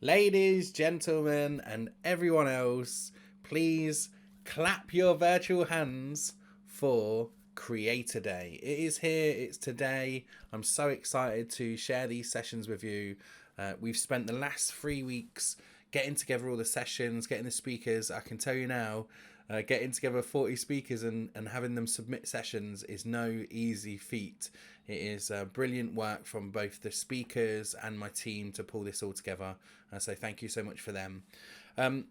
Ladies, gentlemen, and everyone else, please clap your virtual hands for Creator Day. It is here, it's today. I'm so excited to share these sessions with you. We've spent the last 3 weeks getting together all the sessions, getting the speakers. I can tell you now, getting together 40 speakers and having them submit sessions is no easy feat. It is brilliant work from both the speakers and my team to pull this all together. So thank you so much for them. I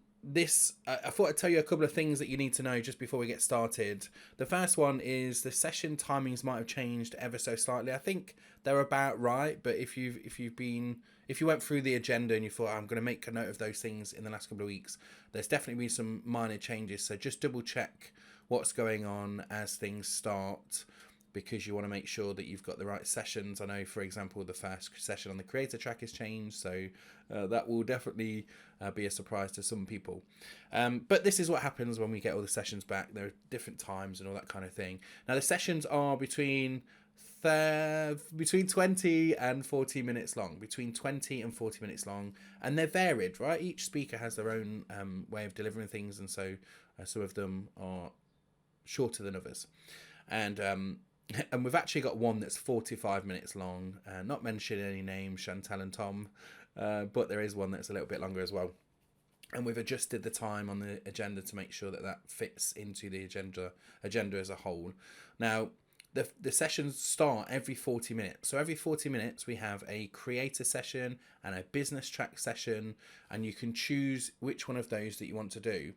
thought I'd tell you a couple of things that you need to know just before we get started. The first one is the session timings might have changed ever so slightly. I think they're about right, but if you went through the agenda and you thought, I'm going to make a note of those things in the last couple of weeks, there's definitely been some minor changes. So just double check what's going on as things start, because you want to make sure that you've got the right sessions. I know, for example, the first session on the creator track has changed, so that will definitely be a surprise to some people. But this is what happens when we get all the sessions back. There are different times and all that kind of thing. Now, the sessions are between 20 and 40 minutes long, between 20 and 40 minutes long, and they're varied, right? Each speaker has their own way of delivering things, and so some of them are shorter than others. And we've actually got one that's 45 minutes long, not mentioning any names, Chantal and Tom, but there is one that's a little bit longer as well. And we've adjusted the time on the agenda to make sure that fits into the agenda as a whole. Now, the sessions start every 40 minutes. So every 40 minutes we have a creator session and a business track session, and you can choose which one of those that you want to do.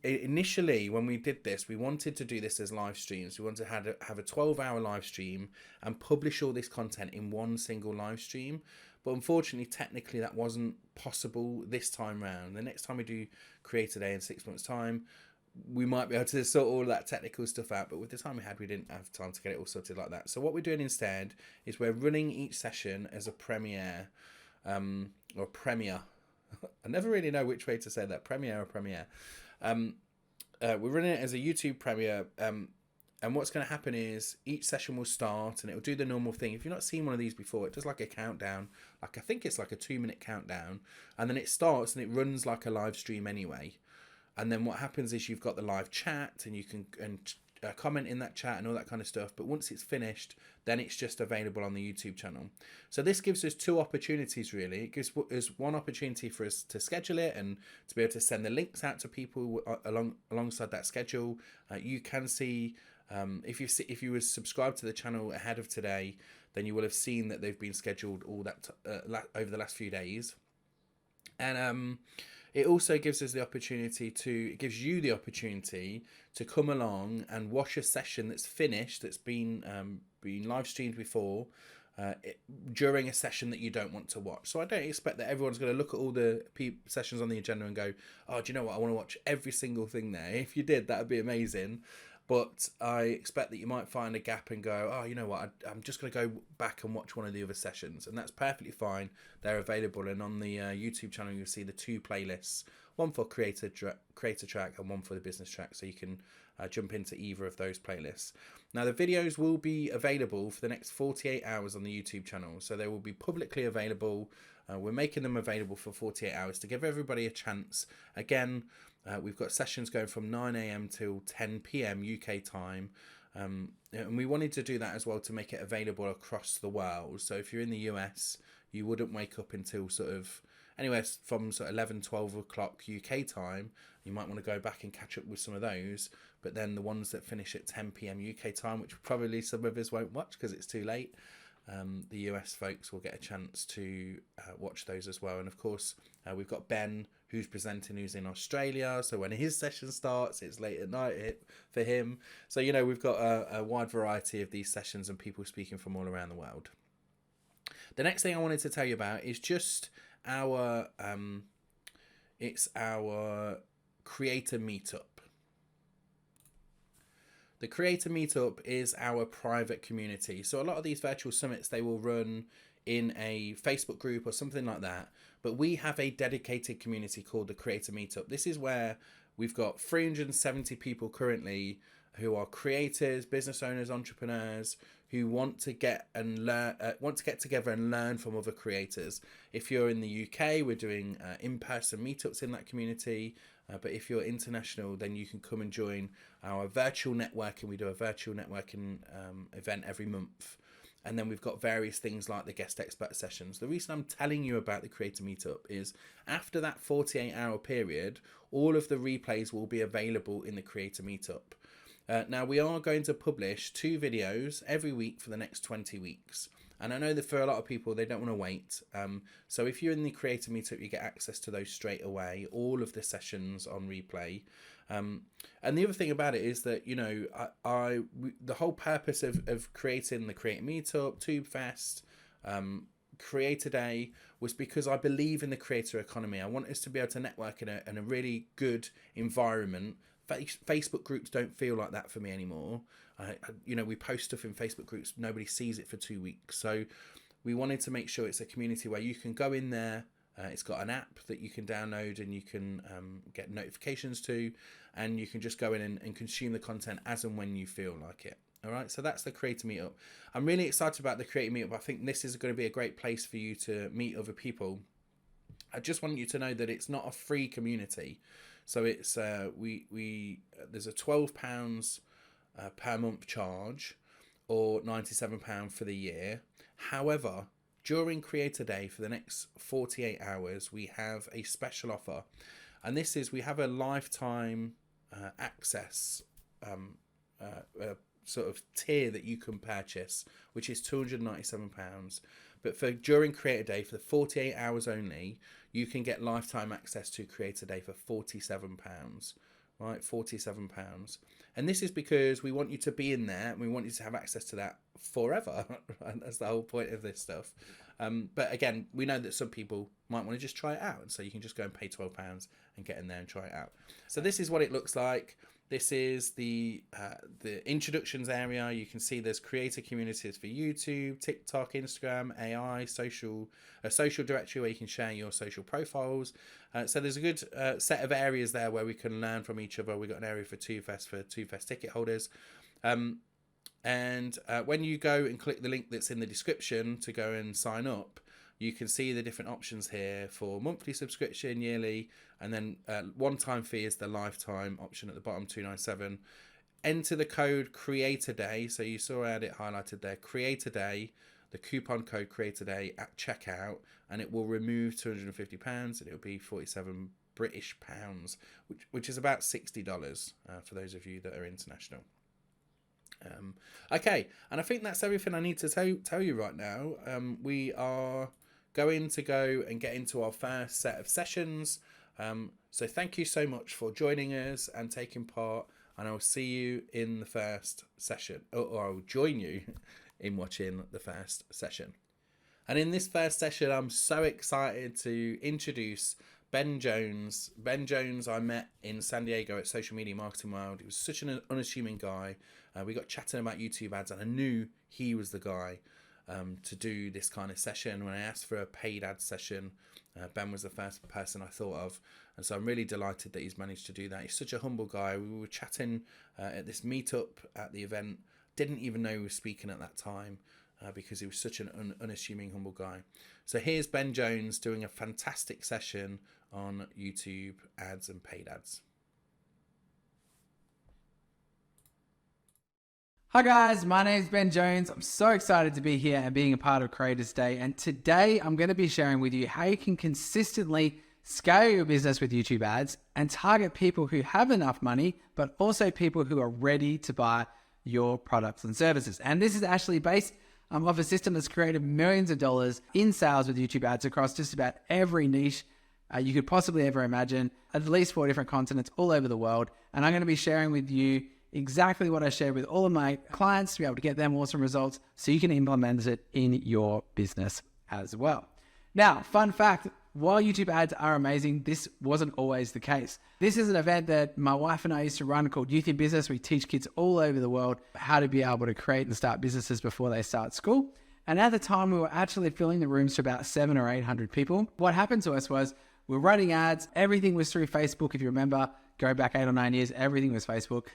Initially, when we did this, we wanted to do this as live streams. We wanted to have a 12-hour live stream and publish all this content in one single live stream. But unfortunately, technically, that wasn't possible this time round. The next time we do Creator Day in 6 months' time, we might be able to sort all that technical stuff out. But with the time we had, we didn't have time to get it all sorted like that. So what we're doing instead is we're running each session as a premiere, or premiere. I never really know which way to say that, premiere or premiere. We're running it as a YouTube premiere, and what's going to happen is each session will start and it'll do the normal thing. If you've not seen one of these before, it does like a countdown, I think it's like a 2-minute countdown, and then it starts and it runs like a live stream anyway. And then what happens is you've got the live chat, and you can comment in that chat and all that kind of stuff. But once it's finished, then it's just available on the YouTube channel. So this gives us two opportunities, really. It gives us one opportunity for us to schedule it and to be able to send the links out to people alongside that schedule. You can see, if you were subscribed to the channel ahead of today, then you will have seen that they've been scheduled all that over the last few days. And it also gives us the opportunity it gives you the opportunity to come along and watch a session that's finished, that's been live streamed before, during a session that you don't want to watch. So I don't expect that everyone's going to look at all the sessions on the agenda and go, oh, do you know what? I want to watch every single thing there. If you did, that would be amazing. But I expect that you might find a gap and go, oh, you know what, I'm just going to go back and watch one of the other sessions. And that's perfectly fine. They're available. And on the YouTube channel, you'll see the two playlists, one for creator track and one for the business track. So you can jump into either of those playlists. Now, the videos will be available for the next 48 hours on the YouTube channel. So they will be publicly available. We're making them available for 48 hours to give everybody a chance. Again, we've got sessions going from 9 a.m. till 10 p.m. UK time. And we wanted to do that as well to make it available across the world. So if you're in the US, you wouldn't wake up until sort of anywhere from sort of 11, 12 o'clock UK time. You might want to go back and catch up with some of those. But then the ones that finish at 10 p.m. UK time, which probably some of us won't watch because it's too late, the US folks will get a chance to watch those as well. And of course, we've got Ben, who's presenting, who's in Australia. So when his session starts, it's late at night for him. So, you know, we've got a wide variety of these sessions and people speaking from all around the world. The next thing I wanted to tell you about is just our Creator Meetup. The Creator Meetup is our private community. So a lot of these virtual summits, they will run in a Facebook group or something like that. But we have a dedicated community called the Creator Meetup. This is where we've got 370 people currently who are creators, business owners, entrepreneurs, who want to get together and learn from other creators. If you're in the UK, we're doing in-person meetups in that community. But if you're international, then you can come and join our virtual networking. We do a virtual networking event every month. And then we've got various things like the guest expert sessions. The reason I'm telling you about the Creator Meetup is after that 48-hour period, all of the replays will be available in the Creator Meetup. Now, we are going to publish 2 videos every week for the next 20 weeks. And I know that for a lot of people, they don't want to wait. So if you're in the Creator Meetup, you get access to those straight away, all of the sessions on replay. And the other thing about it is that, you know, the whole purpose of creating the Creator Meetup, TubeFest, Creator Day was because I believe in the creator economy. I want us to be able to network in a really good environment. Facebook groups don't feel like that for me anymore. You know, we post stuff in Facebook groups, nobody sees it for 2 weeks. So we wanted to make sure it's a community where you can go in there. It's got an app that you can download and you can get notifications to, and you can just go in and consume the content as and when you feel like it. All right, so that's the Creator Meetup. I'm really excited about the Creator Meetup. I think this is going to be a great place for you to meet other people. I just want you to know that it's not a free community. So it's there's a £12 per month charge, or £97 for the year. However, during Creator Day for the next 48 hours, we have a special offer, and this is we have a lifetime access sort of tier that you can purchase, which is £297. But for during Creator Day, for the 48 hours only, you can get lifetime access to Creator Day for £47. Right, £47. And this is because we want you to be in there and we want you to have access to that forever. And that's the whole point of this stuff. But again, we know that some people might want to just try it out, and so you can just go and pay £12 and get in there and try it out. So this is what it looks like. This is the introductions area. You can see there's creator communities for YouTube, TikTok, Instagram, AI, a social directory where you can share your social profiles. So there's a good set of areas there where we can learn from each other. We've got an area for TubeFest ticket holders. And when you go and click the link that's in the description to go and sign up, you can see the different options here for monthly subscription, yearly, and then one-time fee is the lifetime option at the bottom, $297. Enter the code Creator Day. So you saw I had it highlighted there, Creator Day, the coupon code Creator Day at checkout, and it will remove £250 and it'll be 47 British pounds, which is about $60 for those of you that are international. Okay, and I think that's everything I need to tell you right now. We are going to go and get into our first set of sessions. So thank you so much for joining us and taking part, and I'll see you in the first session, or I'll join you in watching the first session. And in this first session, I'm so excited to introduce Ben Jones. Ben Jones I met in San Diego at Social Media Marketing World. He was such an unassuming guy. We got chatting about YouTube ads, and I knew he was the guy to do this kind of session. When I asked for a paid ad session, Ben was the first person I thought of. And so I'm really delighted that he's managed to do that. He's such a humble guy. We were chatting at this meetup at the event. Didn't even know he was speaking at that time because he was such an unassuming, humble guy. So here's Ben Jones doing a fantastic session on YouTube ads and paid ads. Hi guys, my name is Ben Jones. I'm so excited to be here and being a part of Creators Day. And today I'm going to be sharing with you how you can consistently scale your business with YouTube ads and target people who have enough money, but also people who are ready to buy your products and services. And this is actually based off a system that's created millions of dollars in sales with YouTube ads across just about every niche you could possibly ever imagine, at least 4 different continents all over the world. And I'm going to be sharing with you exactly what I shared with all of my clients to be able to get them awesome results so you can implement it in your business as well. Now, fun fact, while YouTube ads are amazing, this wasn't always the case. This is an event that my wife and I used to run called Youth in Business. We teach kids all over the world how to be able to create and start businesses before they start school. And at the time, we were actually filling the rooms to about 700 or 800 people. What happened to us was we were running ads. Everything was through Facebook. If you remember, go back 8 or 9 years, everything was Facebook.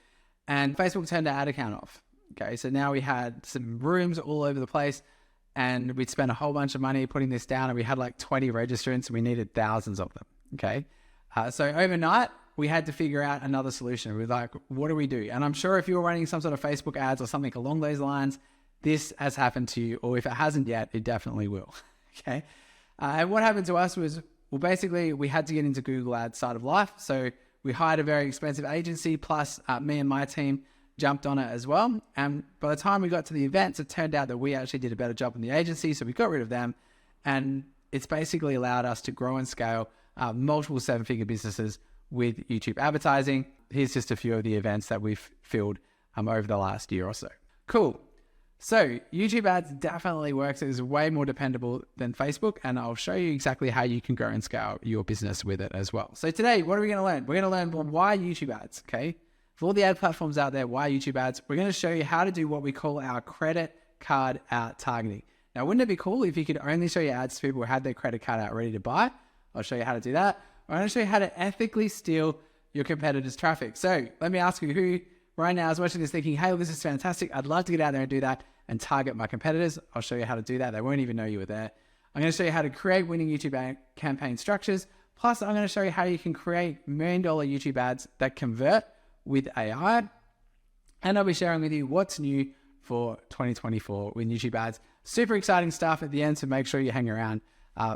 And Facebook turned our ad account off. Okay, so now we had some rooms all over the place, and we'd spent a whole bunch of money putting this down, and we had like 20 registrants, and we needed thousands of them. Okay, so overnight, we had to figure out another solution. We were like, what do we do? And I'm sure if you were running some sort of Facebook ads or something along those lines, this has happened to you, or if it hasn't yet, it definitely will. Okay, and what happened to us was, well, basically, we had to get into Google Ads side of life. So we hired a very expensive agency, plus me and my team jumped on it as well. And by the time we got to the events, it turned out that we actually did a better job than the agency. So we got rid of them. And it's basically allowed us to grow and scale multiple seven-figure businesses with YouTube advertising. Here's just a few of the events that we've filled over the last year or so. Cool. So YouTube ads definitely works. It is way more dependable than Facebook, and I'll show you exactly how you can grow and scale your business with it as well. So today, what are we going to learn? We're going to learn why YouTube ads, okay? For all the ad platforms out there, why YouTube ads? We're going to show you how to do what we call our credit card out targeting. Now, wouldn't it be cool if you could only show your ads to people who had their credit card out ready to buy? I'll show you how to do that. I'm going to show you how to ethically steal your competitors' traffic. So let me ask you, who right now is watching this thinking, hey, this is fantastic. I'd love to get out there and do that and target my competitors. I'll show you how to do that. They won't even know you were there. I'm going to show you how to create winning YouTube campaign structures. Plus, I'm going to show you how you can create $1 million YouTube ads that convert with AI. And I'll be sharing with you what's new for 2024 with YouTube ads. Super exciting stuff at the end, so make sure you hang around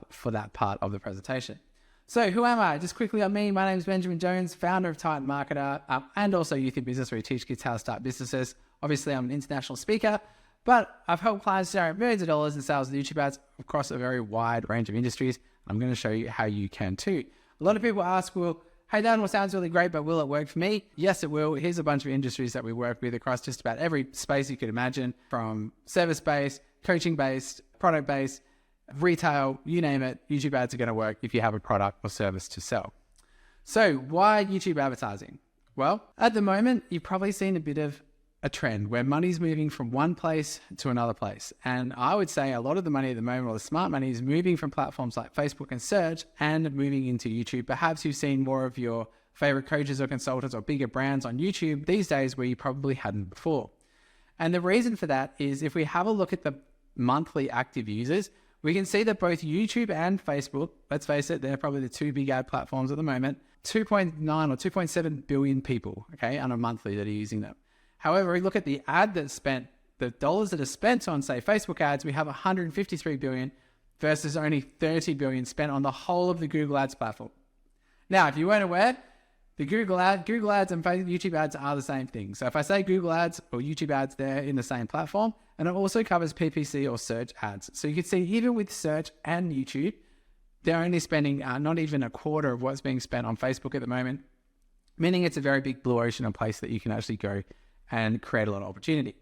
for that part of the presentation. So who am I? Just quickly on me. My name is Benjamin Jones, founder of Titan Marketer, and also Youth in Business, where we teach kids how to start businesses. Obviously, I'm an international speaker, but I've helped clients generate millions of dollars in sales with YouTube ads across a very wide range of industries. I'm going to show you how you can too. A lot of people ask, well, hey, that all sounds really great, but will it work for me? Yes, it will. Here's a bunch of industries that we work with across just about every space you could imagine, from service-based, coaching-based, product-based, retail, you name it. YouTube ads are going to work if you have a product or service to sell. So why YouTube advertising? Well, at the moment, you've probably seen a bit of a trend where money's moving from one place to another place. And I would say a lot of the money at the moment, or the smart money, is moving from platforms like Facebook and search and moving into YouTube. Perhaps you've seen more of your favorite coaches or consultants or bigger brands on YouTube these days where you probably hadn't before. And the reason for that is, if we have a look at the monthly active users, we can see that both YouTube and Facebook, let's face it, they're probably the two big ad platforms at the moment, 2.9 or 2.7 billion people, okay, on a monthly that are using them. However, we look at the ad that's spent, the dollars that are spent on, say, Facebook ads, we have 153 billion versus only 30 billion spent on the whole of the Google Ads platform. Now, if you weren't aware, the Google Ads and YouTube ads are the same thing. So if I say Google Ads or YouTube ads, they're in the same platform, and it also covers PPC or search ads. So you can see even with search and YouTube, they're only spending not even a quarter of what's being spent on Facebook at the moment, meaning it's a very big blue ocean, a place that you can actually go and create a lot of opportunity.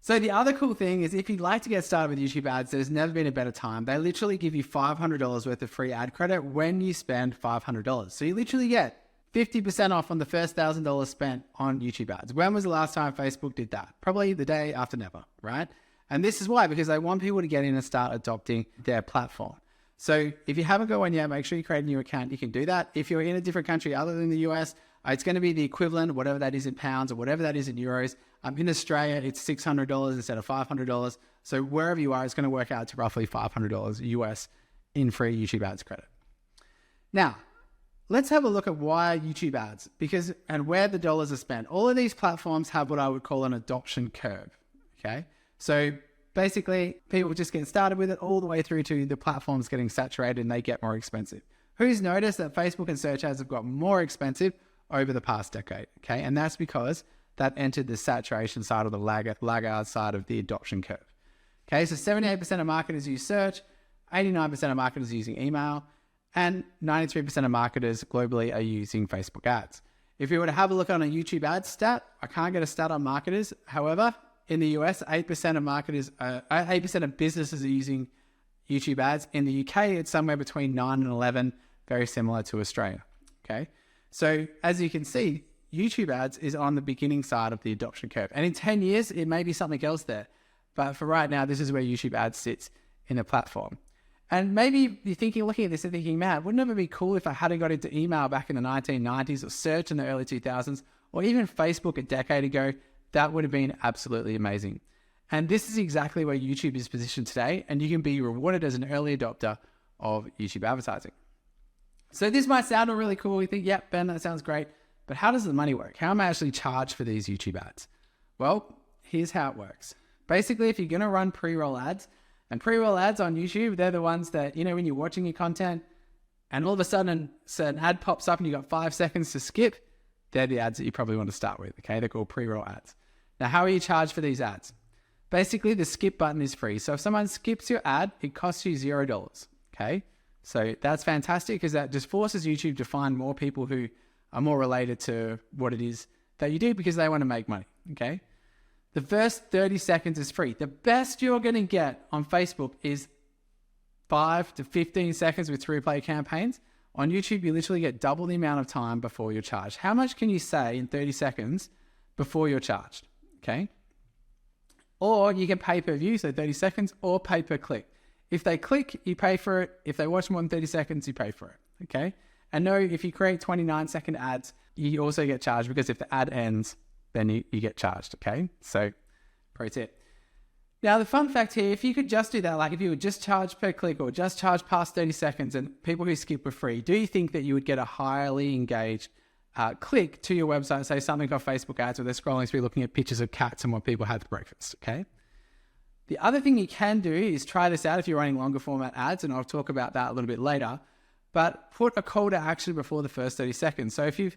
So the other cool thing is, if you'd like to get started with YouTube ads, there's never been a better time. They literally give you $500 worth of free ad credit when you spend $500. So you literally get 50% off on the first $1,000 spent on YouTube ads. When was the last time Facebook did that? Probably the day after never, right? And this is why, because they want people to get in and start adopting their platform. So if you haven't got one yet, make sure you create a new account. You can do that. If you're in a different country other than the US, it's going to be the equivalent, whatever that is in pounds or whatever that is in euros. In Australia, it's $600 instead of $500. So wherever you are, it's going to work out to roughly $500 US in free YouTube ads credit. Now, let's have a look at why YouTube ads, and where the dollars are spent. All of these platforms have what I would call an adoption curve, okay? So basically, people just get started with it all the way through to the platforms getting saturated and they get more expensive. Who's noticed that Facebook and search ads have got more expensive over the past decade, okay? And that's because that entered the saturation side or the laggard side of the adoption curve. Okay, so 78% of marketers use search, 89% of marketers are using email, and 93% of marketers globally are using Facebook ads. If you were to have a look on a YouTube ad stat, I can't get a stat on marketers. However, in the US, 8% of businesses are using YouTube ads. In the UK, it's somewhere between 9 and 11, very similar to Australia. Okay, so as you can see, YouTube ads is on the beginning side of the adoption curve. And in 10 years, it may be something else there. But for right now, this is where YouTube ads sits in the platform. And maybe you're thinking, looking at this and thinking, man, wouldn't it be cool if I hadn't got into email back in the 1990s or search in the early 2000s, or even Facebook a decade ago? that would have been absolutely amazing. And this is exactly where YouTube is positioned today, and you can be rewarded as an early adopter of YouTube advertising. So this might sound really cool. You think, yep, Ben, that sounds great. But how does the money work? How am I actually charged for these YouTube ads? Well, here's how it works. Basically, if you're going to run pre-roll ads, and pre-roll ads on YouTube, they're the ones that, when you're watching your content and all of a sudden an ad pops up and you've got 5 seconds to skip, they're the ads that you probably want to start with, okay? They're called pre-roll ads. Now, how are you charged for these ads? Basically, the skip button is free. So if someone skips your ad, it costs you $0, okay? So that's fantastic because that just forces YouTube to find more people who are more related to what it is that you do because they want to make money, okay? The first 30 seconds is free. The best you're going to get on Facebook is 5 to 15 seconds with replay campaigns. On YouTube, you literally get double the amount of time before you're charged. How much can you say in 30 seconds before you're charged? Okay. Or you can pay per view, so 30 seconds, or pay per click. If they click, you pay for it. If they watch more than 30 seconds, you pay for it. Okay. And no, if you create 29-second ads, you also get charged because if the ad ends, then you get charged. Okay. So pro tip. Now, the fun fact here, if you could just do that, like if you would just charge per click or just charge past 30 seconds and people who skip were free, do you think that you would get a highly engaged click to your website, say something off Facebook ads where they're scrolling through looking at pictures of cats and what people had for breakfast, okay? The other thing you can do is try this out if you're running longer format ads, and I'll talk about that a little bit later, but put a call to action before the first 30 seconds. So if you,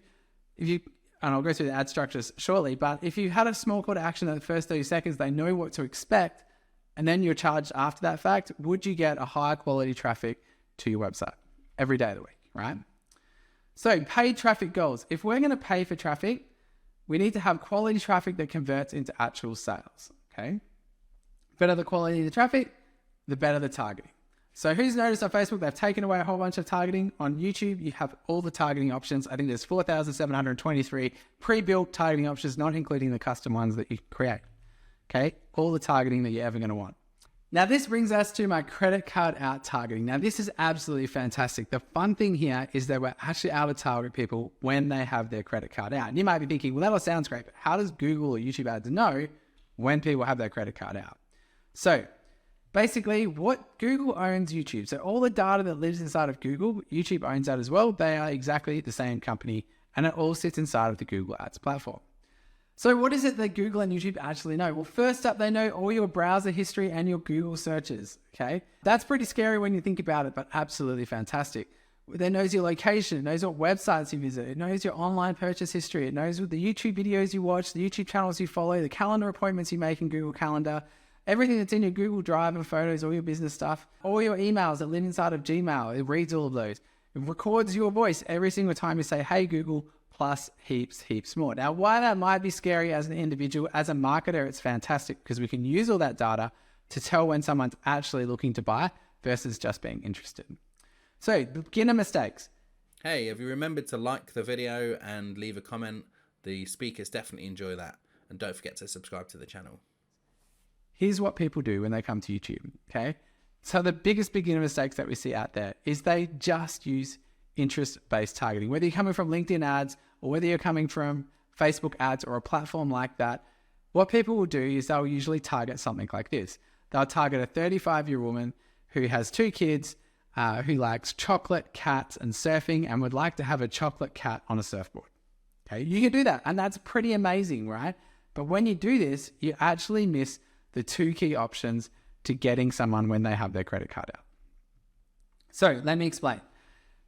and I'll go through the ad structures shortly, but if you had a small call to action at the first 30 seconds, they know what to expect, and then you're charged after that fact, would you get a higher quality traffic to your website every day of the week, right? So paid traffic goals. If we're going to pay for traffic, we need to have quality traffic that converts into actual sales, okay? Better the quality of the traffic, the better the targeting. So who's noticed on Facebook, they've taken away a whole bunch of targeting. On YouTube, you have all the targeting options. I think there's 4,723 pre-built targeting options, not including the custom ones that you create. Okay, all the targeting that you're ever going to want. Now, this brings us to my credit card out targeting. Now, this is absolutely fantastic. The fun thing here is that we're actually able to target people when they have their credit card out. And you might be thinking, well, that all sounds great, but how does Google or YouTube ads know when people have their credit card out? So basically, what Google owns YouTube. So all the data that lives inside of Google, YouTube owns that as well. They are exactly the same company, and it all sits inside of the Google Ads platform. So what is it that Google and YouTube actually know? Well, first up, they know all your browser history and your Google searches, okay? That's pretty scary when you think about it, but absolutely fantastic. It knows your location, it knows what websites you visit, it knows your online purchase history, it knows the YouTube videos you watch, the YouTube channels you follow, the calendar appointments you make in Google Calendar, everything that's in your Google Drive and photos, all your business stuff, all your emails that live inside of Gmail, it reads all of those. It records your voice every single time you say, hey Google, plus heaps more. Now, why that might be scary as an individual, as a marketer, it's fantastic because we can use all that data to tell when someone's actually looking to buy versus just being interested. So, beginner mistakes. Hey, have you remembered to like the video and leave a comment? The speakers definitely enjoy that. And don't forget to subscribe to the channel. Here's what people do when they come to YouTube, okay? So the biggest beginner mistakes that we see out there is they just use interest-based targeting. Whether you're coming from LinkedIn ads or whether you're coming from Facebook ads or a platform like that, what people will do is they'll usually target something like this. They'll target a 35-year-old woman who has 2 kids, who likes chocolate, cats, and surfing, and would like to have a chocolate cat on a surfboard. Okay, you can do that, and that's pretty amazing, right? But when you do this, you actually miss the 2 key options to getting someone when they have their credit card out. So let me explain.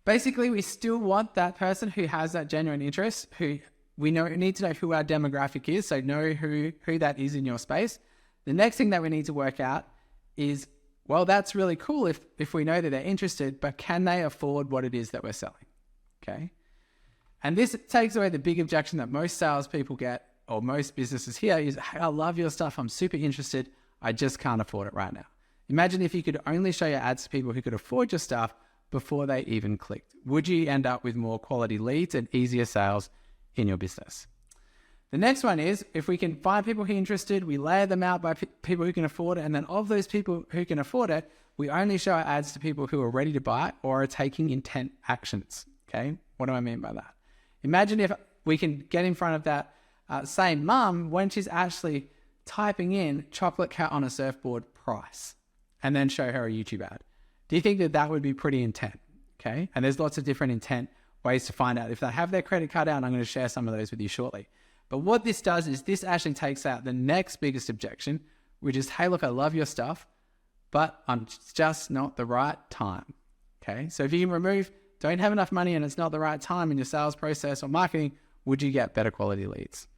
Basically, we still want that person who has that genuine interest, who we need to know who our demographic is, so know who that is in your space. The next thing that we need to work out is, well, that's really cool if we know that they're interested, but can they afford what it is that we're selling? Okay. And this takes away the big objection that most salespeople get, or most businesses here, is, hey, I love your stuff, I'm super interested, I just can't afford it right now. Imagine if you could only show your ads to people who could afford your stuff before they even clicked. Would you end up with more quality leads and easier sales in your business? The next one is, if we can find people who are interested, we layer them out by people who can afford it, and then of those people who can afford it, we only show our ads to people who are ready to buy or are taking intent actions. Okay, what do I mean by that? Imagine if we can get in front of that say mum when she's actually typing in chocolate cat on a surfboard price and then show her a YouTube ad? Do you think that that would be pretty intent? Okay. And there's lots of different intent ways to find out if they have their credit card out. I'm going to share some of those with you shortly. But what this does is this actually takes out the next biggest objection, which is, hey, look, I love your stuff, but it's just not the right time. Okay. So if you can remove, don't have enough money and it's not the right time in your sales process or marketing, would you get better quality leads?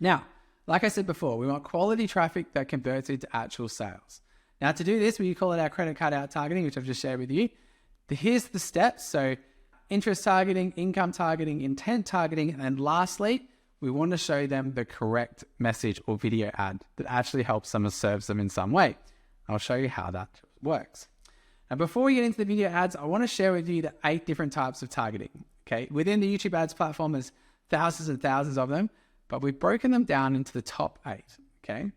Now, like I said before, we want quality traffic that converts into actual sales. Now to do this, we call it our credit card out targeting, which I've just shared with you. Here's the steps. So interest targeting, income targeting, intent targeting, and then lastly, we want to show them the correct message or video ad that actually helps them or serves them in some way. I'll show you how that works. Now, before we get into the video ads, I want to share with you the 8 different types of targeting. Okay, within the YouTube ads platform, there's thousands and thousands of them, but we've broken them down into the top 8. Okay,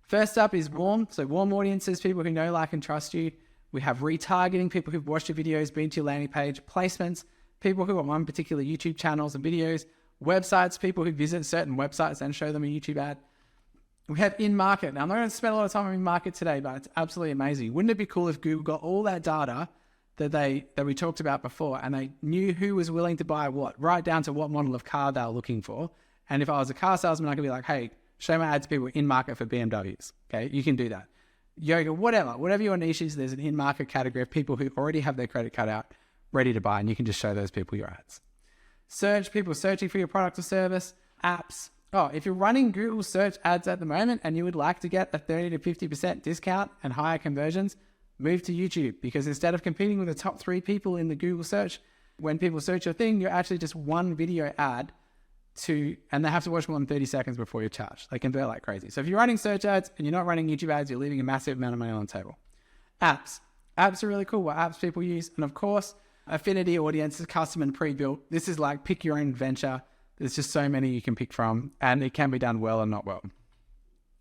first up is warm. So warm audiences, people who know, like, and trust you. We have retargeting, people who've watched your videos, been to your landing page. Placements, people who are on particular YouTube channels and videos. Websites, people who visit certain websites and show them a YouTube ad. We have in-market. Now, I'm not going to spend a lot of time on in-market today, but it's absolutely amazing. Wouldn't it be cool if Google got all that data that we talked about before and they knew who was willing to buy what, right down to what model of car they were looking for? And if I was a car salesman, I could be like, hey, show my ad to people in market for BMWs. Okay, you can do that. Yoga, whatever your niche is, there's an in-market category of people who already have their credit card out, ready to buy, and you can just show those people your ads. Search, people searching for your product or service. Apps. Oh, if you're running Google search ads at the moment and you would like to get a 30 to 50% discount and higher conversions, move to YouTube, because instead of competing with the top 3 people in the Google search, when people search your thing, you're actually just one video ad and they have to watch more than 30 seconds before you're charged. They convert like crazy. So if you're running search ads and you're not running YouTube ads, you're leaving a massive amount of money on the table. Apps. Apps are really cool. What apps people use. And of course, affinity audiences, custom and pre-built. This is like pick your own venture. There's just so many you can pick from, and it can be done well and not well.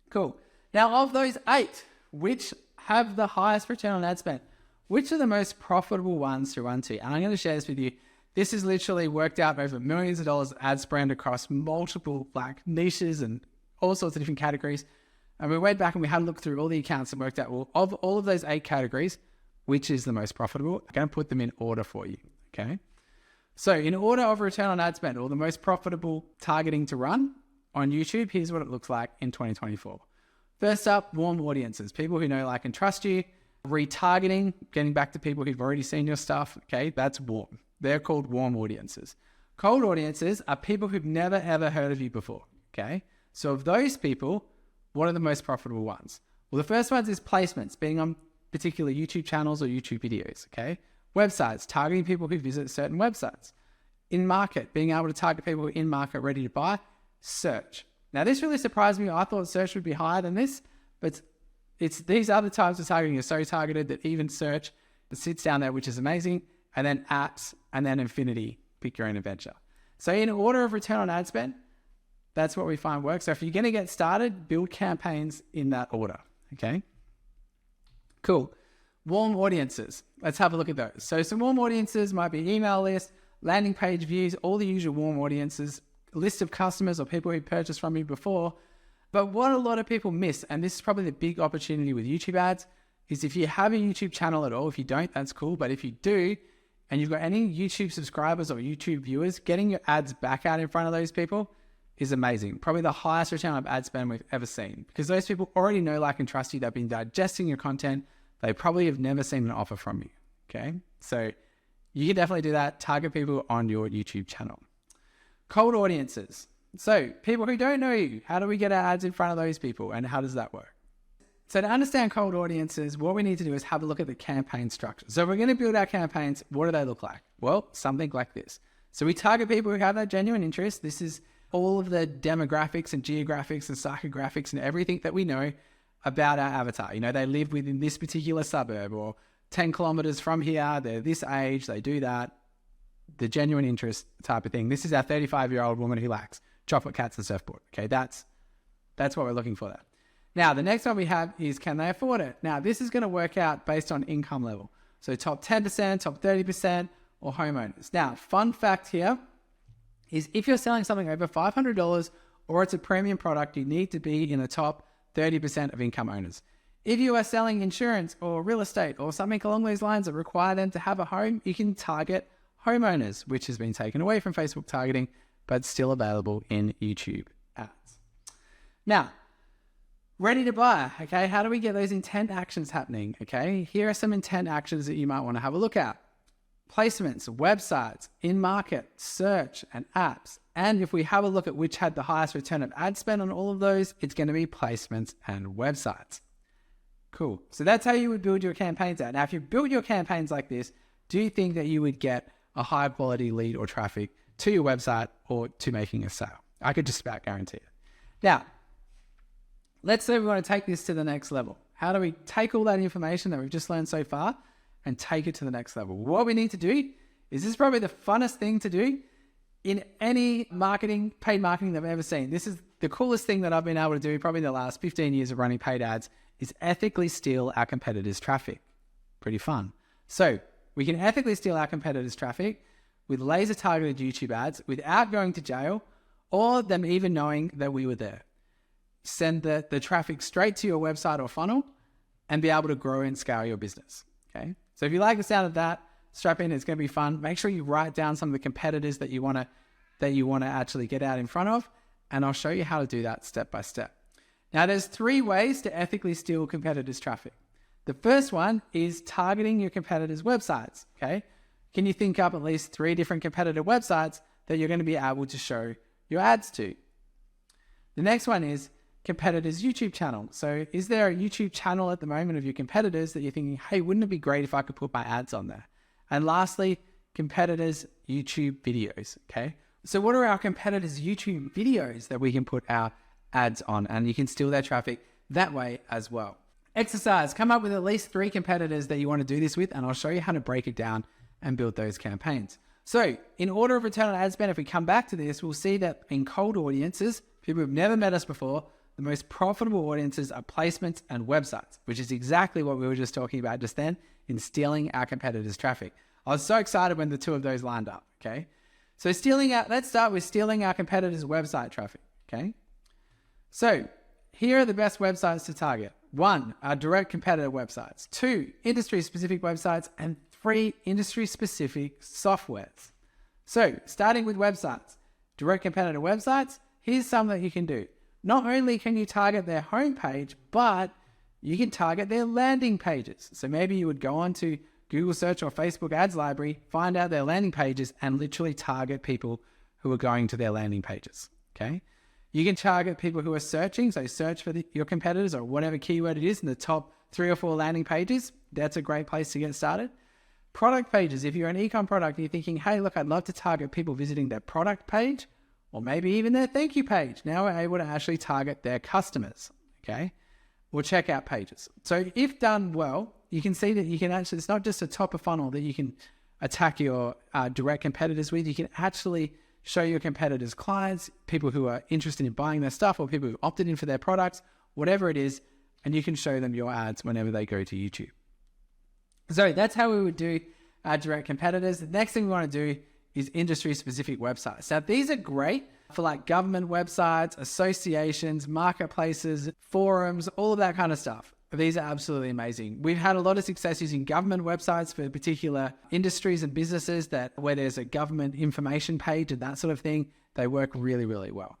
Cool. Now, of those 8, which have the highest return on ad spend, which are the most profitable ones to run to? And I'm going to share this with you. This is literally worked out over millions of dollars of ad spend across multiple niches and all sorts of different categories. And we went back and we had a look through all the accounts and worked out, well, of all of those 8 categories, which is the most profitable? I'm going to put them in order for you. Okay. So in order of return on ad spend, or the most profitable targeting to run on YouTube, here's what it looks like in 2024. First up, warm audiences, people who know, like, and trust you. Retargeting, getting back to people who've already seen your stuff. Okay, that's warm. They're called warm audiences. Cold audiences are people who've never ever heard of you before. Okay, so of those people, what are the most profitable ones? Well, the first ones is placements, being on particular YouTube channels or YouTube videos. Okay, websites, targeting people who visit certain websites. In market, being able to target people who are in market ready to buy. Search. Now, this really surprised me. I thought search would be higher than this, but it's these other types of targeting are so targeted that even search sits down there, which is amazing. And then apps, and then infinity, pick your own adventure. So in order of return on ad spend, that's what we find works. So if you're going to get started, build campaigns in that order. Okay. Cool. Warm audiences. Let's have a look at those. So some warm audiences might be email list, landing page views, all the usual warm audiences, list of customers or people who purchased from you before. But what a lot of people miss, and this is probably the big opportunity with YouTube ads, is if you have a YouTube channel at all. If you don't, that's cool. But if you do, and you've got any YouTube subscribers or YouTube viewers, getting your ads back out in front of those people is amazing. Probably the highest return on ad spend we've ever seen, because those people already know, like, and trust you. They've been digesting your content. They probably have never seen an offer from you. Okay. So you can definitely do that. Target people on your YouTube channel. Cold audiences. So people who don't know you, how do we get our ads in front of those people, and how does that work? So to understand cold audiences, what we need to do is have a look at the campaign structure. So if we're going to build our campaigns, what do they look like? Well, something like this. So we target people who have that genuine interest. This is all of the demographics and geographics and psychographics and everything that we know about our avatar. You know, they live within this particular suburb, or 10 kilometers from here, they're this age, they do that. The genuine interest type of thing. This is our 35-year-old woman who likes chocolate cats and surfboard. Okay, that's what we're looking for there. Now, the next one we have is, can they afford it? Now, this is going to work out based on income level. So top 10%, top 30%, or homeowners. Now, fun fact here is if you're selling something over $500 or it's a premium product, you need to be in the top 30% of income earners. If you are selling insurance or real estate or something along those lines that require them to have a home, you can target homeowners, which has been taken away from Facebook targeting, but still available in YouTube ads. Now, ready to buy, okay? How do we get those intent actions happening, okay? Here are some intent actions that you might want to have a look at. Placements, websites, in-market, search, and apps. And if we have a look at which had the highest return of ad spend on all of those, it's going to be placements and websites. Cool. So that's how you would build your campaigns out. Now, if you build your campaigns like this, do you think that you would get a high quality lead or traffic to your website or to making a sale? I could just about guarantee it. Now, let's say we want to take this to the next level. How do we take all that information that we've just learned so far and take it to the next level? What we need to do is, this is probably the funnest thing to do in any marketing, paid marketing that I've ever seen. This is the coolest thing that I've been able to do probably the last 15 years of running paid ads, is ethically steal our competitors' traffic. Pretty fun. So we can ethically steal our competitors' traffic with laser targeted YouTube ads without going to jail or them even knowing that we were there. Send the traffic straight to your website or funnel and be able to grow and scale your business. Okay. So if you like the sound of that, strap in, it's going to be fun. Make sure you write down some of the competitors that you want to actually get out in front of, and I'll show you how to do that step by step. Now, there's 3 ways to ethically steal competitors' traffic. The first one is targeting your competitors' websites, okay? Can you think up at least 3 different competitor websites that you're going to be able to show your ads to? The next one is competitors' YouTube channel. So is there a YouTube channel at the moment of your competitors that you're thinking, hey, wouldn't it be great if I could put my ads on there? And lastly, competitors' YouTube videos, okay? So what are our competitors' YouTube videos that we can put our ads on, and you can steal their traffic that way as well? Exercise, come up with at least 3 competitors that you want to do this with, and I'll show you how to break it down and build those campaigns. So in order of return on ad spend, if we come back to this, we'll see that in cold audiences, people who've never met us before, the most profitable audiences are placements and websites, which is exactly what we were just talking about just then in stealing our competitors' traffic. I was so excited when the 2 of those lined up, okay? So let's start with stealing our competitors' website traffic, okay? So here are the best websites to target. 1, our direct competitor websites. 2, industry-specific websites. And 3, industry-specific softwares. So starting with websites, direct competitor websites, here's some that you can do. Not only can you target their homepage, but you can target their landing pages. So maybe you would go on to Google search or Facebook ads library, find out their landing pages, and literally target people who are going to their landing pages, okay? You can target people who are searching, so search for your competitors or whatever keyword it is in the top 3 or 4 landing pages. That's a great place to get started. Product pages, if you're an e-com product and you're thinking, hey, look, I'd love to target people visiting their product page or maybe even their thank you page. Now we're able to actually target their customers, okay? Or checkout pages. So if done well, you can see that you can actually, it's not just a top of funnel that you can attack your direct competitors with. You can actually show your competitors' clients, people who are interested in buying their stuff or people who opted in for their products, whatever it is, and you can show them your ads whenever they go to YouTube. So that's how we would do our direct competitors. The next thing we want to do is industry-specific websites. Now, these are great for like government websites, associations, marketplaces, forums, all of that kind of stuff. These are absolutely amazing. We've had a lot of success using government websites for particular industries and businesses where there's a government information page and that sort of thing. They work really, really well.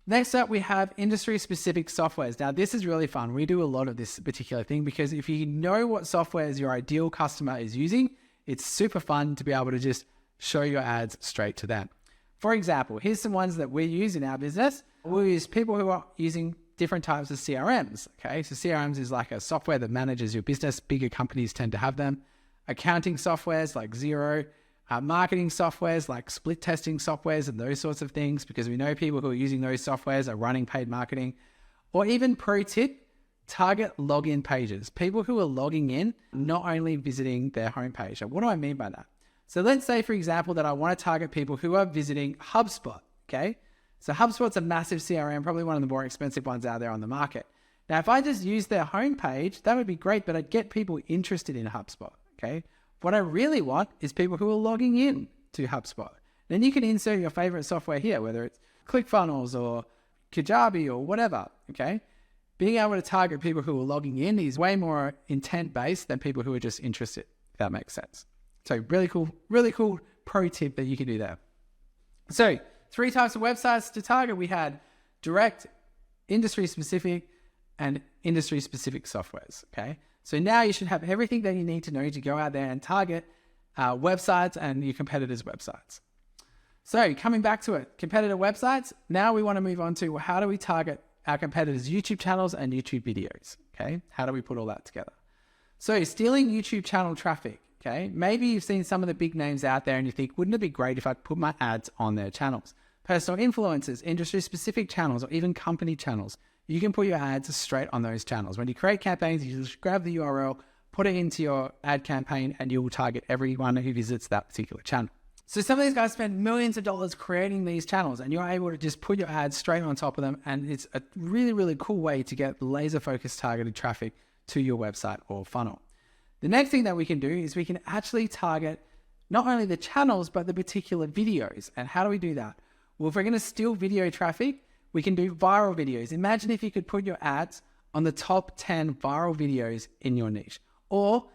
Next up, we have industry-specific softwares. Now, this is really fun. We do a lot of this particular thing because if you know what softwares your ideal customer is using, it's super fun to be able to just show your ads straight to them. For example, here's some ones that we use in our business. We use people who are using different types of CRMs, okay? So CRMs is like a software that manages your business. Bigger companies tend to have them. Accounting softwares like Xero, marketing softwares like split testing softwares and those sorts of things, because we know people who are using those softwares are running paid marketing. Or even pro tip, target login pages. People who are logging in, not only visiting their homepage. And what do I mean by that? So let's say, for example, that I want to target people who are visiting HubSpot, okay? So HubSpot's a massive CRM, probably one of the more expensive ones out there on the market. Now, if I just use their homepage, that would be great, but I'd get people interested in HubSpot, okay? What I really want is people who are logging in to HubSpot. Then you can insert your favorite software here, whether it's ClickFunnels or Kajabi or whatever, okay? Being able to target people who are logging in is way more intent-based than people who are just interested, if that makes sense. So really cool pro tip that you can do there. So 3 types of websites to target. We had direct, industry-specific, and industry-specific softwares, okay? So now you should have everything that you need to know to go out there and target websites and your competitors' websites. So coming back to it, competitor websites, now we want to move on to, well, how do we target our competitors' YouTube channels and YouTube videos, okay? How do we put all that together? So stealing YouTube channel traffic, okay? Maybe you've seen some of the big names out there and you think, wouldn't it be great if I put my ads on their channels? Personal influencers, industry-specific channels, or even company channels. You can put your ads straight on those channels. When you create campaigns, you just grab the URL, put it into your ad campaign, and you will target everyone who visits that particular channel. So some of these guys spend millions of dollars creating these channels, and you're able to just put your ads straight on top of them. And it's a really, really cool way to get laser focused targeted traffic to your website or funnel. The next thing that we can do is we can actually target not only the channels, but the particular videos. And how do we do that? Well, if we're going to steal video traffic, we can do viral videos. Imagine if you could put your ads on the top 10 viral videos in your niche, or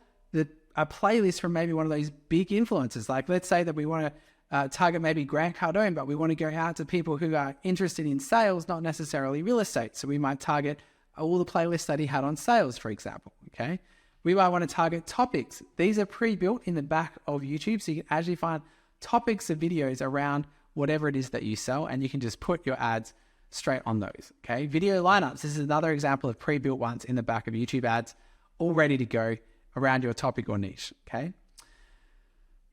a playlist from maybe one of those big influencers. Like let's say that we want to target maybe Grant Cardone, but we want to go out to people who are interested in sales, not necessarily real estate. So we might target all the playlists that he had on sales, for example, okay? We might want to target topics. These are pre-built in the back of YouTube, so you can actually find topics of videos around whatever it is that you sell, and you can just put your ads straight on those, okay? Video lineups, this is another example of pre-built ones in the back of YouTube ads, all ready to go around your topic or niche, okay?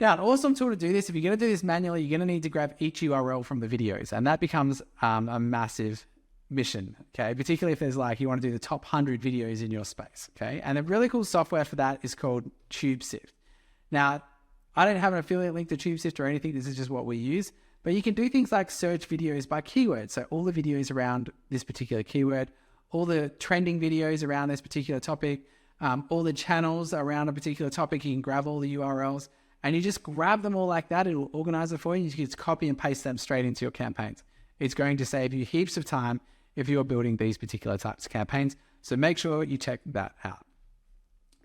Now, an awesome tool to do this, if you're going to do this manually, you're going to need to grab each URL from the videos, and that becomes a massive mission, okay? Particularly if there's like, you want to do the top 100 videos in your space, okay? And a really cool software for that is called TubeSift. Now, I don't have an affiliate link to TubeSift or anything, this is just what we use, but you can do things like search videos by keyword. So all the videos around this particular keyword, all the trending videos around this particular topic, all the channels around a particular topic, you can grab all the URLs and you just grab them all like that. It'll organize it for you. You can just copy and paste them straight into your campaigns. It's going to save you heaps of time if you're building these particular types of campaigns. So make sure you check that out.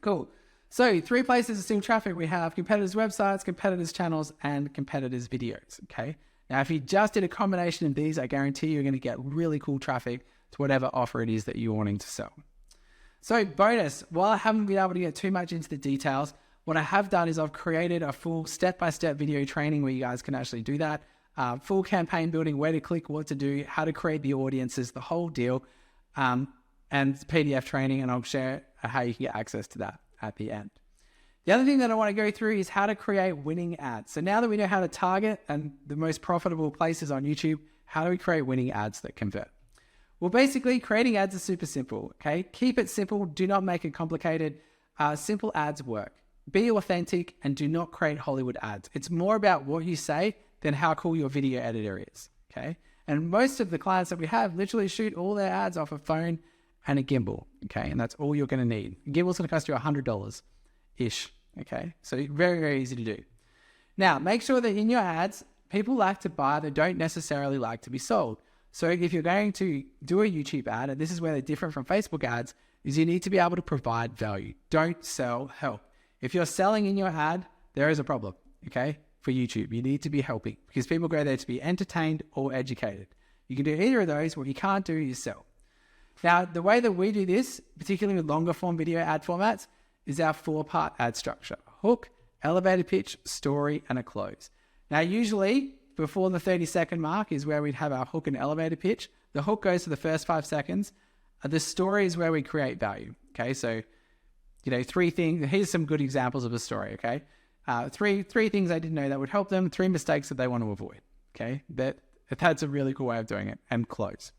Cool. So 3 places to steal traffic. We have competitors' websites, competitors' channels, and competitors' videos, okay? Now, if you just did a combination of these, I guarantee you're going to get really cool traffic to whatever offer it is that you're wanting to sell. So bonus, while I haven't been able to get too much into the details, what I have done is I've created a full step-by-step video training where you guys can actually do that. Full campaign building, where to click, what to do, how to create the audiences, the whole deal, and PDF training, and I'll share how you can get access to that at the end. The other thing that I want to go through is how to create winning ads. So now that we know how to target and the most profitable places on YouTube, how do we create winning ads that convert? Well, basically, creating ads is super simple, okay? Keep it simple. Do not make it complicated. Simple ads work. Be authentic and do not create Hollywood ads. It's more about what you say than how cool your video editor is, okay? And most of the clients that we have literally shoot all their ads off a phone and a gimbal, okay? And that's all you're going to need. A gimbal's going to cost you $100-ish, okay? So very, very easy to do. Now, make sure that in your ads, people like to buy, they don't necessarily like to be sold. So if you're going to do a YouTube ad, and this is where they're different from Facebook ads, is you need to be able to provide value. Don't sell, help. If you're selling in your ad, there is a problem, okay? For YouTube, you need to be helping because people go there to be entertained or educated. You can do either of those. What you can't do is sell. Now, the way that we do this, particularly with longer form video ad formats, is our 4-part ad structure: hook, elevator pitch, story, and a close. Now, usually before the 30-second mark is where we'd have our hook and elevator pitch. The hook goes for the first 5 seconds. The story is where we create value. Okay, so 3 things. Here's some good examples of a story. Okay, three things I didn't know that would help them. 3 mistakes that they want to avoid. Okay, that's a really cool way of doing it. And close.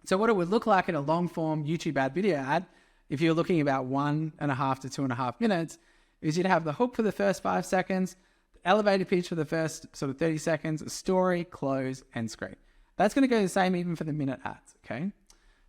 So what it would look like in a long form YouTube ad video ad, if you're looking about 1.5 to 2.5 minutes, is you'd have the hook for the first 5 seconds, the elevator pitch for the first sort of 30 seconds, story, close, end screen. That's going to go the same even for the minute ads. Okay.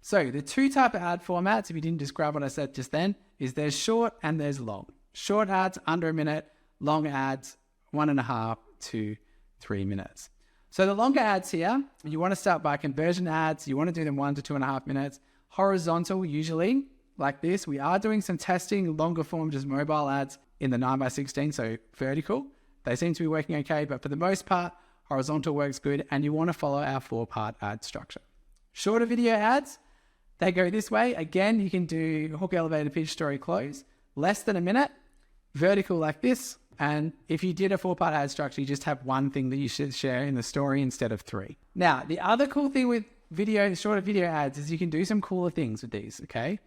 So the 2 type of ad formats, if you didn't just grab what I said just then, is there's short and there's long. Short ads under a minute, long ads 1.5 to 3 minutes. So the longer ads here, you want to start by conversion ads. You want to do them 1 to 2.5 minutes. Horizontal, usually like this. We are doing some testing, longer form, just mobile ads in the 9x16. So vertical, they seem to be working okay. But for the most part, horizontal works good. And you want to follow our 4-part ad structure. Shorter video ads, they go this way. Again, you can do hook, elevator, pitch, story, close. Less than a minute. Vertical like this. And if you did a 4-part ad structure, you just have one thing that you should share in the story instead of 3. Now, the other cool thing with shorter video ads is you can do some cooler things with these, okay?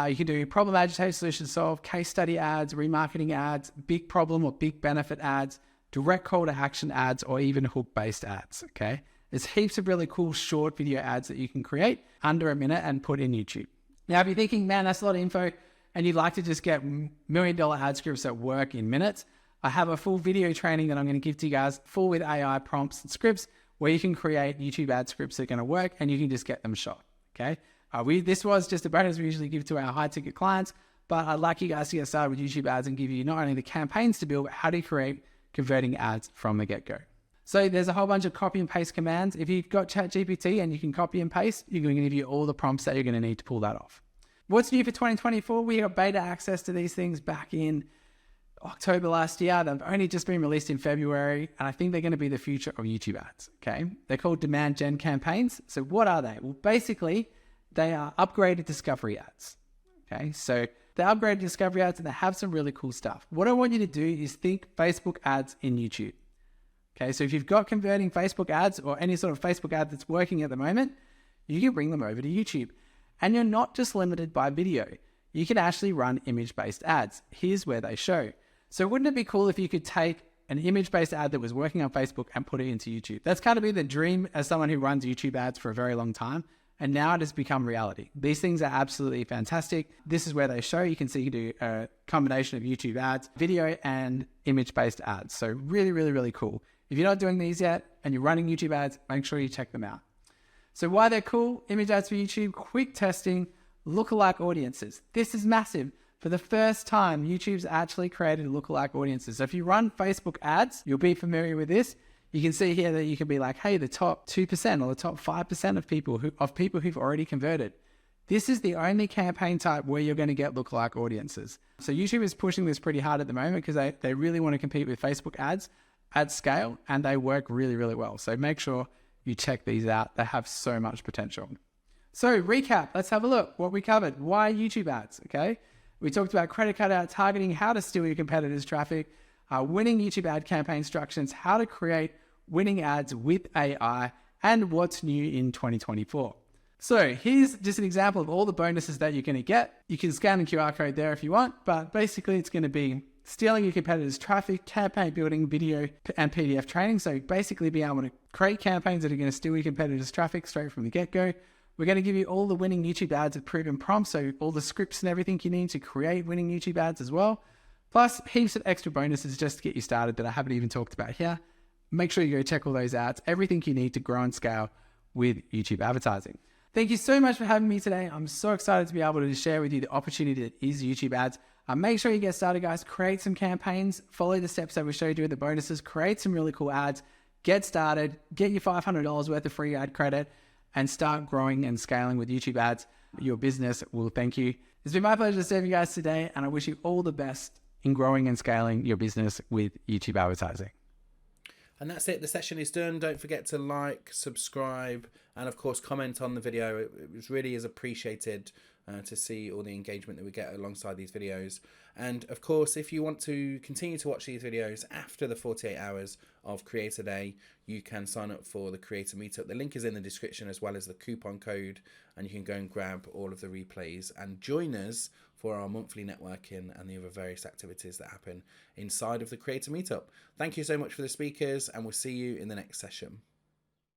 You can do problem, agitate, solution, solve, case study ads, remarketing ads, big problem or big benefit ads, direct call to action ads, or even hook-based ads, okay? There's heaps of really cool short video ads that you can create under a minute and put in YouTube. Now, if you're thinking, man, that's a lot of info, and you'd like to just get $1 million ad scripts that work in minutes, I have a full video training that I'm going to give to you guys, full with AI prompts and scripts, where you can create YouTube ad scripts that are going to work and you can just get them shot, okay? This was just a bonus we usually give to our high-ticket clients, but I'd like you guys to get started with YouTube ads and give you not only the campaigns to build, but how to create converting ads from the get-go. So there's a whole bunch of copy and paste commands. If you've got ChatGPT and you can copy and paste, you're going to give you all the prompts that you're going to need to pull that off. What's new for 2024? We got beta access to these things back in October last year. They've only just been released in February, and I think they're going to be the future of YouTube ads, okay? They're called demand gen campaigns. So what are they? Well, basically, they are upgraded discovery ads, okay? So they're upgraded discovery ads, and they have some really cool stuff. What I want you to do is think Facebook ads in YouTube, okay? So if you've got converting Facebook ads or any sort of Facebook ad that's working at the moment, you can bring them over to YouTube. And you're not just limited by video. You can actually run image-based ads. Here's where they show. So wouldn't it be cool if you could take an image-based ad that was working on Facebook and put it into YouTube? That's kind of been the dream as someone who runs YouTube ads for a very long time. And now it has become reality. These things are absolutely fantastic. This is where they show. You can see you can do a combination of YouTube ads, video and image-based ads. So really, really, really cool. If you're not doing these yet and you're running YouTube ads, make sure you check them out. So why they're cool, image ads for YouTube, quick testing, lookalike audiences. This is massive. For the first time, YouTube's actually created lookalike audiences. So if you run Facebook ads, you'll be familiar with this. You can see here that you can be like, hey, the top 2% or the top 5% of people who've already converted. This is the only campaign type where you're going to get lookalike audiences. So YouTube is pushing this pretty hard at the moment because they really want to compete with Facebook ads at scale, and they work really, really well. So make sure you check these out. They have so much potential. So recap, let's have a look. What we covered, why YouTube ads, okay? We talked about credit card ad targeting, how to steal your competitors' traffic, winning YouTube ad campaign instructions, how to create winning ads with AI, and what's new in 2024. So here's just an example of all the bonuses that you're going to get. You can scan the QR code there if you want, but basically it's going to be stealing your competitors' traffic, campaign building, video, and PDF training. So basically being able to create campaigns that are going to steal your competitors' traffic straight from the get-go. We're going to give you all the winning YouTube ads with proven prompts, so all the scripts and everything you need to create winning YouTube ads as well. Plus heaps of extra bonuses just to get you started that I haven't even talked about here. Make sure you go check all those ads, everything you need to grow and scale with YouTube advertising. Thank you so much for having me today. I'm so excited to be able to share with you the opportunity that is YouTube ads. Make sure you get started, guys. Create some campaigns, follow the steps that we showed you with the bonuses, create some really cool ads, get started, get your $500 worth of free ad credit, and start growing and scaling with YouTube ads. Your business will thank you. It's been my pleasure to serve you guys today, and I wish you all the best in growing and scaling your business with YouTube advertising. And that's it. The session is done. Don't forget to like, subscribe, and of course comment on the video. It really is appreciated to see all the engagement that we get alongside these videos. And of course, if you want to continue to watch these videos after the 48 hours of Creator Day, you can sign up for the Creator Meetup. The link is in the description, as well as the coupon code, and you can go and grab all of the replays and join us for our monthly networking and the other various activities that happen inside of the Creator Meetup. Thank you so much for the speakers, and we'll see you in the next session.